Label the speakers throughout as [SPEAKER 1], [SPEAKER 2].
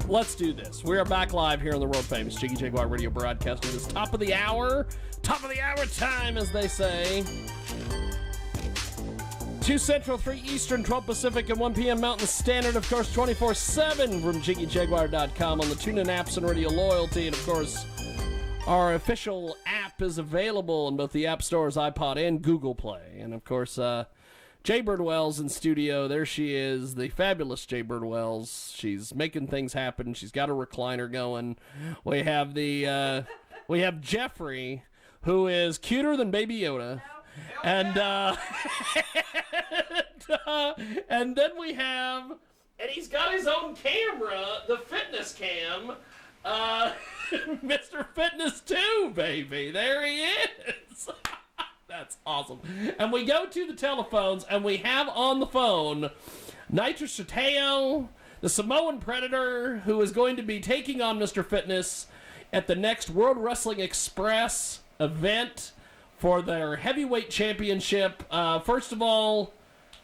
[SPEAKER 1] Let's do this. We are back live here on the world famous Jiggy Jaguar radio broadcasting. This top of the hour time, as they say. 2 Central, 3 Eastern, 12 Pacific, and 1 p.m. Mountain Standard. Of course, 24/7 from JiggyJaguar.com on the TuneIn apps and Radio Loyalty. And, of course, our official app is available in both the App Stores, iPod, and Google Play. And, of course, Jaybird Wells in studio. There she is, the fabulous Jaybird Wells. She's making things happen. She's got a recliner going. We have we have Jeffrey, who is cuter than Baby Yoda. And and then we have, and he's got his own camera, the fitness cam, Mr. Fitness 2, baby. There he is. That's awesome. And we go to the telephones, and we have on the phone Nitro Chateo, the Samoan Predator, who is going to be taking on Mr. Fitness at the next World Wrestling Express event for their heavyweight championship. First of all,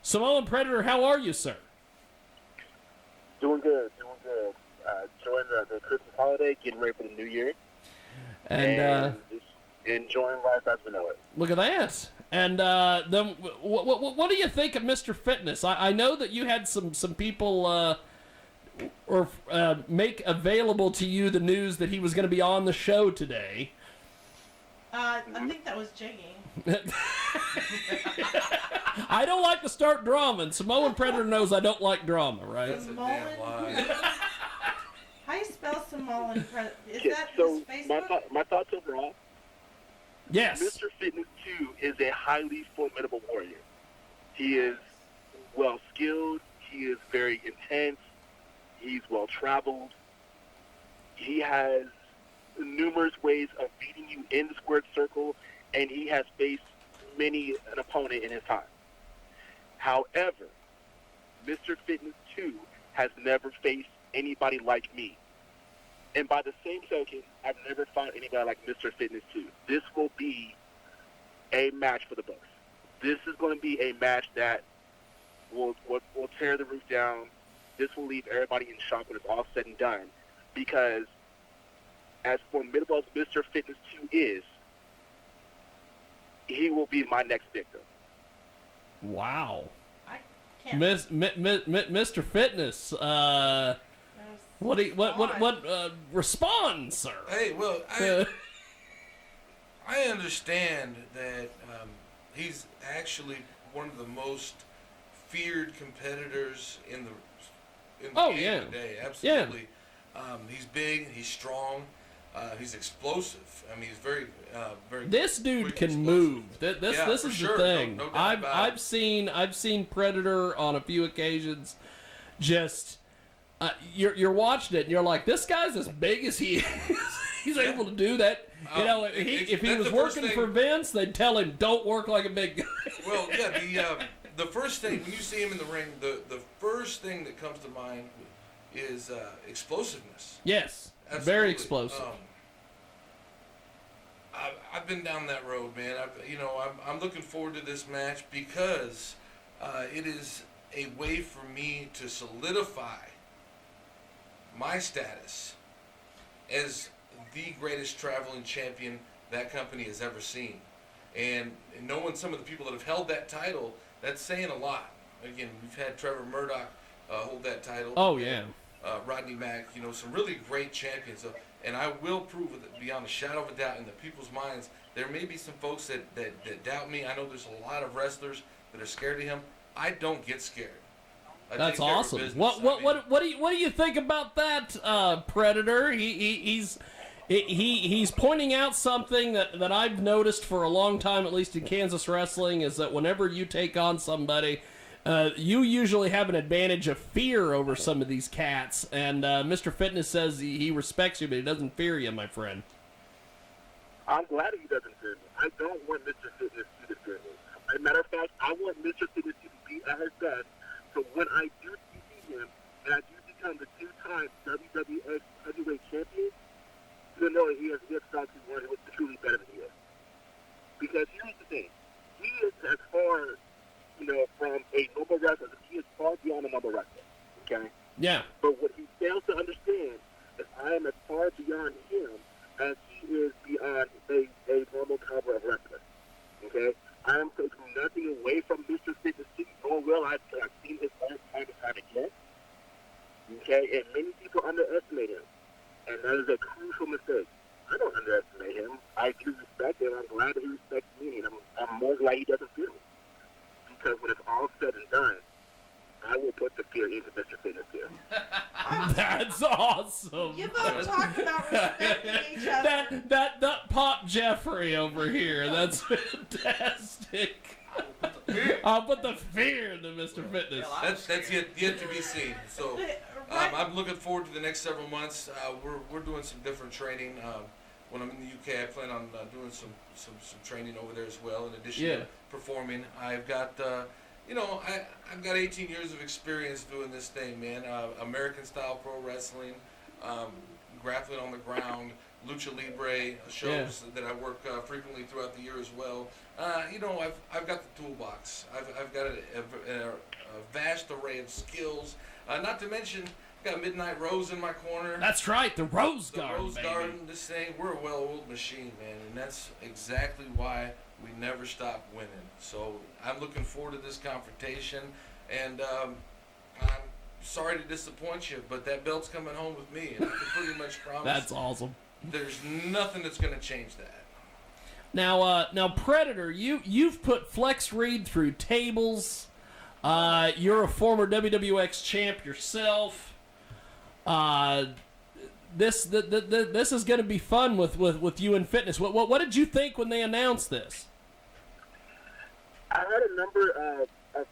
[SPEAKER 1] Samoan Predator, how are you, sir?
[SPEAKER 2] Doing good. Enjoying the Christmas holiday, getting ready for the new year. And just enjoying life as we know it.
[SPEAKER 1] Look at that. And then, what do you think of Mr. Fitness? I know that you had some people make available to you the news that he was going to be on the show today.
[SPEAKER 3] I think that was Jiggy.
[SPEAKER 1] I don't like to start drama, and Samoan Predator knows I don't like drama, right?
[SPEAKER 4] That's a damn lie.
[SPEAKER 3] How do you spell Samoan Predator? Is that
[SPEAKER 2] so
[SPEAKER 3] his Facebook?
[SPEAKER 2] my thoughts overall?
[SPEAKER 1] Yes.
[SPEAKER 2] Mr. Fitness 2 is a highly formidable warrior. He is well-skilled. He is very intense. He's well-traveled. He has numerous ways of beating you in the squared circle, and he has faced many an opponent in his time. However, Mr. Fitness 2 has never faced anybody like me. And by the same token, I've never fought anybody like Mr. Fitness 2. This will be a match for the books. This is going to be a match that will tear the roof down. This will leave everybody in shock when it's all said and done. Because as formidable as Mr. Fitness 2 is, he will be my next victim.
[SPEAKER 1] Wow.
[SPEAKER 3] I can't.
[SPEAKER 1] Mr. Fitness, what respond, sir?
[SPEAKER 4] Hey, well, I understand that he's actually one of the most feared competitors in the game today. Absolutely. Yeah. He's big, he's strong, he's explosive. I mean, he's very.
[SPEAKER 1] This dude can
[SPEAKER 4] explosive.
[SPEAKER 1] move. This is
[SPEAKER 4] sure.
[SPEAKER 1] the thing.
[SPEAKER 4] No doubt about
[SPEAKER 1] I've seen Predator on a few occasions. Just you're watching it and you're like, this guy's as big as he is. He's able to do that. You know, if he was working for Vince, they'd tell him, don't work like a big guy.
[SPEAKER 4] Well, yeah. The first thing when you see him in the ring, the first thing that comes to mind is explosiveness.
[SPEAKER 1] Yes,
[SPEAKER 4] Absolutely.
[SPEAKER 1] very explosive.
[SPEAKER 4] I've been down that road, man. I'm looking forward to this match because it is a way for me to solidify my status as the greatest traveling champion that company has ever seen. And knowing some of the people that have held that title, that's saying a lot. Again, we've had Trevor Murdoch hold that title.
[SPEAKER 1] Oh, yeah.
[SPEAKER 4] Rodney Mack, some really great champions. And I will prove it beyond a shadow of a doubt in the people's minds. There may be some folks that doubt me. I know there's a lot of wrestlers that are scared of him. I don't get scared.
[SPEAKER 1] That's awesome. What do you think about that, Predator? He's pointing out something that I've noticed for a long time, at least in Kansas wrestling, is that whenever you take on somebody, you usually have an advantage of fear over some of these cats. And Mr. Fitness says he respects you, but he doesn't fear you, my friend.
[SPEAKER 2] I'm glad he doesn't fear me. I don't want Mr. Fitness to fear me. As a matter of fact, I want Mr. Fitness to be at his best. So when I do see him, and I do become the two-time WWF heavyweight champion, you'll know that he has something one who is truly better than he is. Because here's the thing. He is as far, from a normal wrestler. He is far beyond a normal wrestler. Okay?
[SPEAKER 1] Yeah.
[SPEAKER 2] But what he fails to understand is I am as far beyond him as he is beyond a normal caliber of wrestler. Okay? I am taking nothing away from Mr. Fitness City, nor will I, because I've seen his work time and time again. Okay? And many people underestimate him. And that is a crucial mistake. I don't underestimate him. I do respect him. I'm glad that he respects me, and I'm more glad he doesn't feel me. Because when it's all said and done, I will put the fear into Mr. Fitness here.
[SPEAKER 1] That's awesome.
[SPEAKER 3] You both talk about respecting each other.
[SPEAKER 1] That Pop Jeffrey over here. That's fantastic. I'll put the fear into Mr. Fitness.
[SPEAKER 4] That's yet to be seen. So I'm looking forward to the next several months. We're doing some different training. When I'm in the UK, I plan on doing some training over there as well. In addition to performing, I've got I've got 18 years of experience doing this thing, man. American style pro wrestling, grappling on the ground, lucha libre shows that I work frequently throughout the year as well. I've got the toolbox. I've got a vast array of skills. Not to mention, I've got Midnight Rose in my corner.
[SPEAKER 1] That's right, the Rose Garden.
[SPEAKER 4] The Rose Garden, this thing, we're a well-oiled machine, man, and that's exactly why we never stop winning. So I'm looking forward to this confrontation, and I'm sorry to disappoint you, but that belt's coming home with me, and I can pretty much promise.
[SPEAKER 1] That's awesome.
[SPEAKER 4] There's nothing that's going to change that.
[SPEAKER 1] Now, Predator, you've put Flex Reed through tables. You're a former WWX champ yourself. This is going to be fun with you in fitness. What did you think when they announced this?
[SPEAKER 2] I had a number of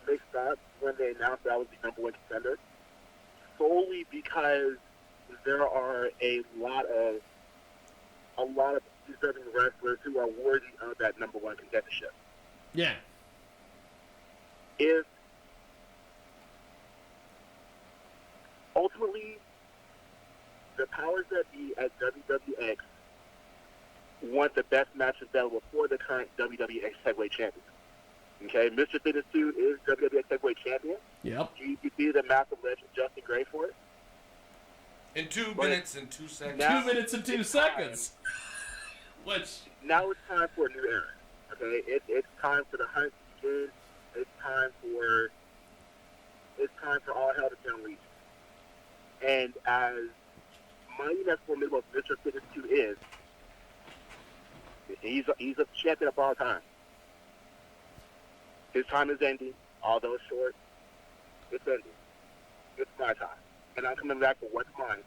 [SPEAKER 2] mixed thoughts when they announced that I was the number one contender, solely because there are a lot of deserving wrestlers who are worthy of that number one contendership.
[SPEAKER 1] Yeah.
[SPEAKER 2] If ultimately the powers that be at WWX want the best match available for the current WWX Heavyweight Champion. Okay, Mr. Fitness 2 is WWX Heavyweight Champion.
[SPEAKER 1] Yep.
[SPEAKER 2] He defeated the massive legend Justin Gray for it.
[SPEAKER 4] In 2 minutes and 2 seconds.
[SPEAKER 1] 2 minutes and 2 seconds. Which
[SPEAKER 2] now it's time for a new era. Okay, it's time for the hunt to begin. It's time for all hell to be unleashed. And as mighty and as formidable as Mr. Fitness 2 is, he's a champion of all time. His time is ending, although short. It's ending. It's my time, and I'm coming back for what's mine.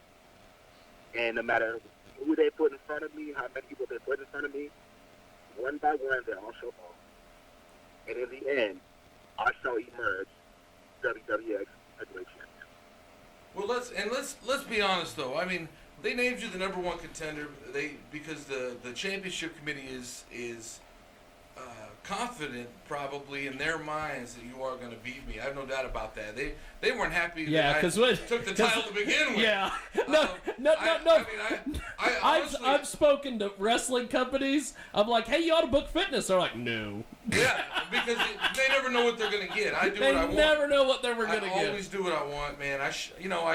[SPEAKER 2] And no matter who they put in front of me, how many people they put in front of me, one by one, they all shall fall. And in the end, I shall emerge WWX Heavyweight Champion.
[SPEAKER 4] Well, let's be honest though. I mean, they named you the number one contender. Because the championship committee is confident, probably in their minds, that you are going to beat me. I have no doubt about that. They weren't happy that I took the title to begin with.
[SPEAKER 1] Yeah.
[SPEAKER 4] No.
[SPEAKER 1] I
[SPEAKER 4] mean, honestly,
[SPEAKER 1] I've spoken to wrestling companies. I'm like, hey, you ought to book fitness. They're like, no.
[SPEAKER 4] Yeah, because they never know what they're going to get. I do
[SPEAKER 1] They
[SPEAKER 4] what I want.
[SPEAKER 1] never know what they were going to
[SPEAKER 4] I
[SPEAKER 1] get.
[SPEAKER 4] always do what I want, man. I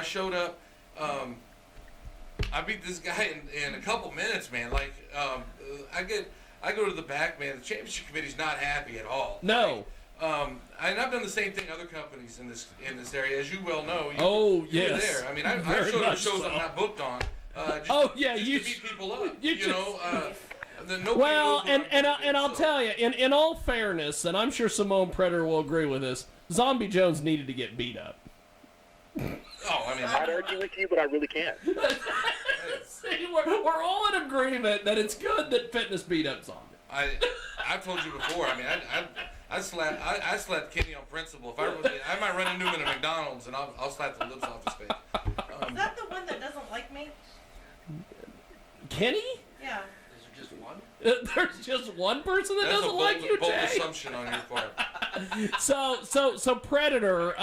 [SPEAKER 4] showed up. I beat this guy in a couple minutes, man. Like, I go to the back, man. The championship committee's not happy at all.
[SPEAKER 1] No.
[SPEAKER 4] And I've done the same thing other companies in this area, as you well know. You
[SPEAKER 1] yes.
[SPEAKER 4] were there. I mean, I've
[SPEAKER 1] Very
[SPEAKER 4] showed up
[SPEAKER 1] much
[SPEAKER 4] shows
[SPEAKER 1] so.
[SPEAKER 4] I'm not booked on. Just
[SPEAKER 1] you
[SPEAKER 4] to beat people up.
[SPEAKER 1] Well, and I'll tell you, in all fairness, and I'm sure Simone Predator will agree with this, Zombie Jones needed to get beat up.
[SPEAKER 4] Oh, I mean,
[SPEAKER 2] I'd argue with you, but I really can't.
[SPEAKER 1] See, we're all in agreement that it's good that fitness beat up Zombie.
[SPEAKER 4] I've told you before. I mean, I slapped Kenny on principle. If I might run into him in a McDonald's and I'll slap the lips off his face.
[SPEAKER 3] Is that the one that doesn't like me?
[SPEAKER 1] Kenny?
[SPEAKER 3] Yeah.
[SPEAKER 5] Is there just one?
[SPEAKER 1] There's just one person that
[SPEAKER 4] That's
[SPEAKER 1] doesn't
[SPEAKER 4] a
[SPEAKER 1] like you,
[SPEAKER 4] bold
[SPEAKER 1] Jay.
[SPEAKER 4] assumption on your part.
[SPEAKER 1] So Predator,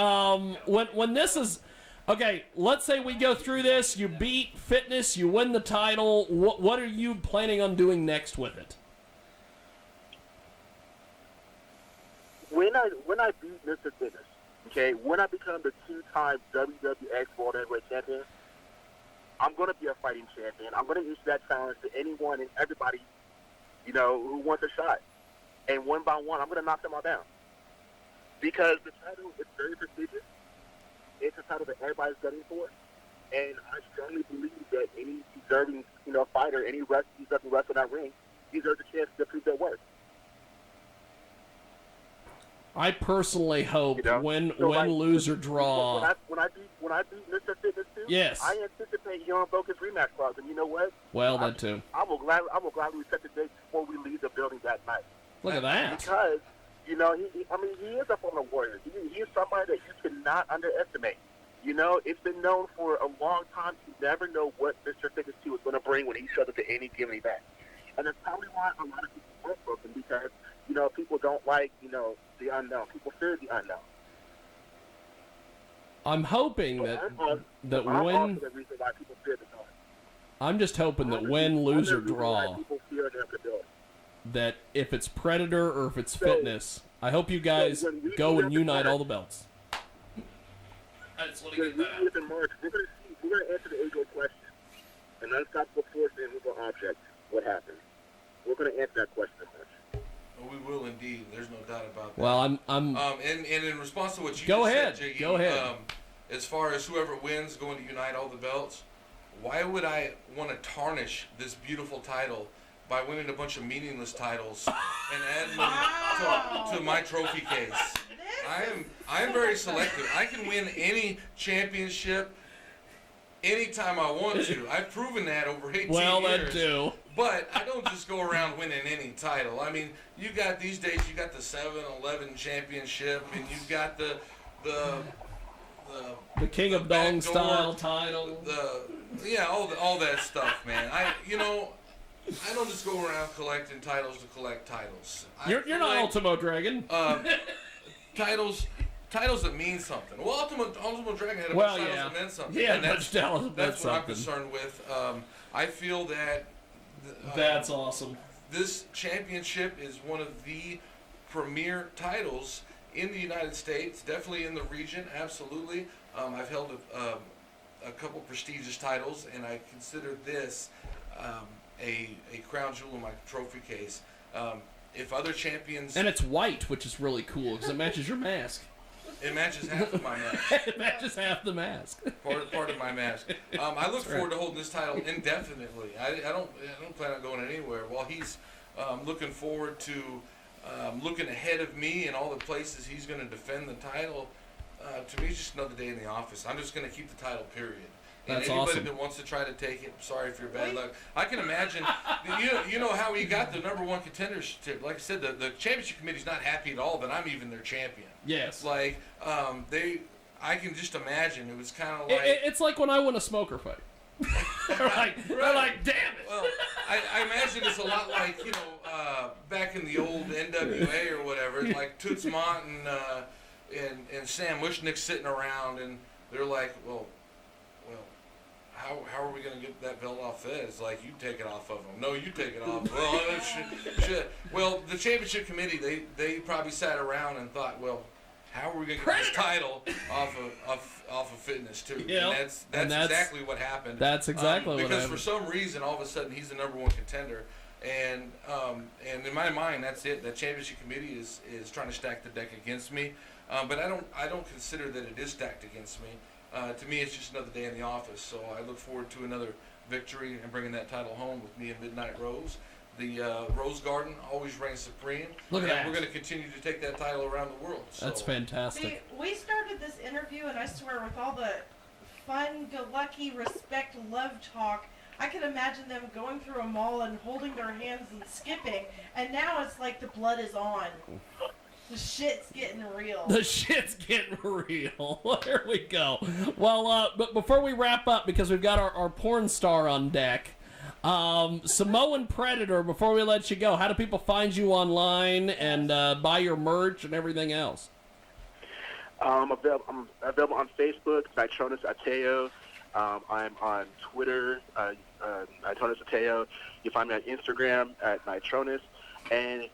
[SPEAKER 1] when this is okay, let's say we go through this, you beat fitness, you win the title. What are you planning on doing next with it?
[SPEAKER 2] When I beat Mr. Fitness, Okay, when I become the 2-time WWX World Heavyweight Champion, I'm going to be a fighting champion. I'm going to issue that challenge to anyone and everybody, who wants a shot. And one by one, I'm going to knock them all down. Because the title is very prestigious. It's a title that everybody's gunning for. And I strongly believe that any deserving, fighter, any deserving wrestler in that ring, deserves a chance to prove their worth.
[SPEAKER 1] I personally hope when lose or draw.
[SPEAKER 2] When I beat Mr. Fitness too,
[SPEAKER 1] yes,
[SPEAKER 2] I anticipate he invoke his rematch clause, and you know what?
[SPEAKER 1] Well, that too.
[SPEAKER 2] I will gladly set the date before we leave the building that night.
[SPEAKER 1] Look at that.
[SPEAKER 2] Because he is a former warrior. He is somebody that you cannot underestimate. It's been known for a long time. You never know what Mr. Fitness 2 is going to bring when he shows up to any given event, and that's probably why a lot of people work for him because people don't like the unknown. People fear the unknown.
[SPEAKER 1] I'm hoping that when I'm just hoping that win, lose, or draw, that if it's Predator or if it's Fitness, I hope you guys go and unite all the belts.
[SPEAKER 2] We're going to answer the age-old question. An unstoppable force and immovable object. What happens? We're going to answer that question much.
[SPEAKER 4] Well, we will indeed. There's no doubt about that.
[SPEAKER 1] Well, I'm
[SPEAKER 4] and in response to what you
[SPEAKER 1] said,
[SPEAKER 4] Jiggy,
[SPEAKER 1] go ahead.
[SPEAKER 4] As far as whoever wins going to unite all the belts, why would I want to tarnish this beautiful title by winning a bunch of meaningless titles and adding them to my trophy case? I am very selective. I can win any championship anytime I want to. I've proven that over 18 years.
[SPEAKER 1] Well, that too.
[SPEAKER 4] But I don't just go around winning any title. I mean, these days you got the 7-11 championship, and you've got the
[SPEAKER 1] King of Dong style title.
[SPEAKER 4] All that stuff, man. I don't just go around collecting titles to collect titles.
[SPEAKER 1] You're not Ultimo Dragon.
[SPEAKER 4] Titles that mean something. Well, Ultimo Dragon had a bunch of titles that meant something.
[SPEAKER 1] Yeah,
[SPEAKER 4] that's what I'm concerned with. I feel that
[SPEAKER 1] that's awesome.
[SPEAKER 4] This championship is one of the premier titles in the United States, definitely in the region, absolutely. I've held a couple prestigious titles, and I consider this a crown jewel in my trophy case. If other champions...
[SPEAKER 1] And it's white, which is really cool, because it matches your mask.
[SPEAKER 4] It matches half of my mask.
[SPEAKER 1] It matches half the mask.
[SPEAKER 4] Part of my mask. I look forward to holding this title indefinitely. I don't plan on going anywhere. While he's looking forward to looking ahead of me and all the places he's going to defend the title, to me, it's just another day in the office. I'm just going to keep the title, period. And
[SPEAKER 1] That's
[SPEAKER 4] anybody
[SPEAKER 1] awesome.
[SPEAKER 4] that wants to try to take it, sorry for your bad luck. I can imagine, you know how he got the number one contendership. Like I said, the championship committee's not happy at all that I'm even their champion.
[SPEAKER 1] Yes.
[SPEAKER 4] Like, I can just imagine it was kind of like...
[SPEAKER 1] It's like when I win a smoker fight. they're like, damn it.
[SPEAKER 4] Well, I imagine it's a lot like, back in the old NWA or whatever, like Toots Mont and Sam Mushnick sitting around, and they're like, well, how are we going to get that belt off Fez? Like, you take it off of them. No, you take it off. Well, shit. Well, the championship committee, they probably sat around and thought, well, how are we going to get this title off of Fitness too?
[SPEAKER 1] Yeah,
[SPEAKER 4] and that's exactly what happened.
[SPEAKER 1] That's exactly what happened.
[SPEAKER 4] Because for some reason, all of a sudden, he's the number one contender, and in my mind, that's it. That championship committee is trying to stack the deck against me, but I don't consider that it is stacked against me. To me, it's just another day in the office. So I look forward to another victory and bringing that title home with me and Midnight Rose. The Rose Garden always reigns supreme.
[SPEAKER 1] Look at that.
[SPEAKER 4] We're going to continue to take that title around the world. So.
[SPEAKER 1] That's fantastic.
[SPEAKER 3] See, we started this interview, and I swear, with all the fun, lucky, respect, love talk, I could imagine them going through a mall and holding their hands and skipping, and now it's like the blood is on. The shit's getting real.
[SPEAKER 1] The shit's getting real. There we go. Well, but before we wrap up, because we've got our porn star on deck, Samoan Predator, before we let you go, how do people find you online and buy your merch and everything else?
[SPEAKER 2] I'm available on Facebook, Nitronus Ateo. I'm on Twitter, Nitronus Ateo. You find me on Instagram at Nitronus. And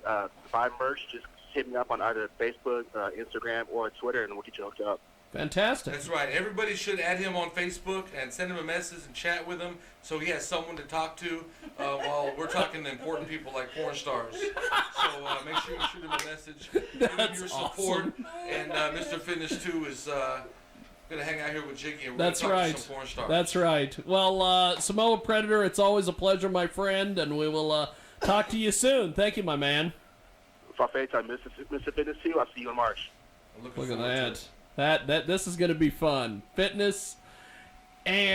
[SPEAKER 2] buy merch, just hit me up on either Facebook, Instagram, or Twitter, and we'll get you hooked up.
[SPEAKER 1] Fantastic.
[SPEAKER 4] That's right. Everybody should add him on Facebook and send him a message and chat with him so he has someone to talk to while we're talking to important people like porn stars. So make sure you shoot him a message. Give him your support.
[SPEAKER 1] Awesome.
[SPEAKER 4] And Mr. Fitness 2 is going to hang out here with Jiggy and we're going
[SPEAKER 1] That's
[SPEAKER 4] to talk
[SPEAKER 1] right.
[SPEAKER 4] to some porn stars.
[SPEAKER 1] That's right. Well, Samoa Predator, it's always a pleasure, my friend, and we will talk to you soon. Thank you, my man.
[SPEAKER 2] Buffet time, Mr. Fitness 2. I'll see you in March.
[SPEAKER 4] I'm looking
[SPEAKER 1] Look at
[SPEAKER 4] forward to
[SPEAKER 1] that.
[SPEAKER 4] it.
[SPEAKER 1] That this is going to be fun. Fitness and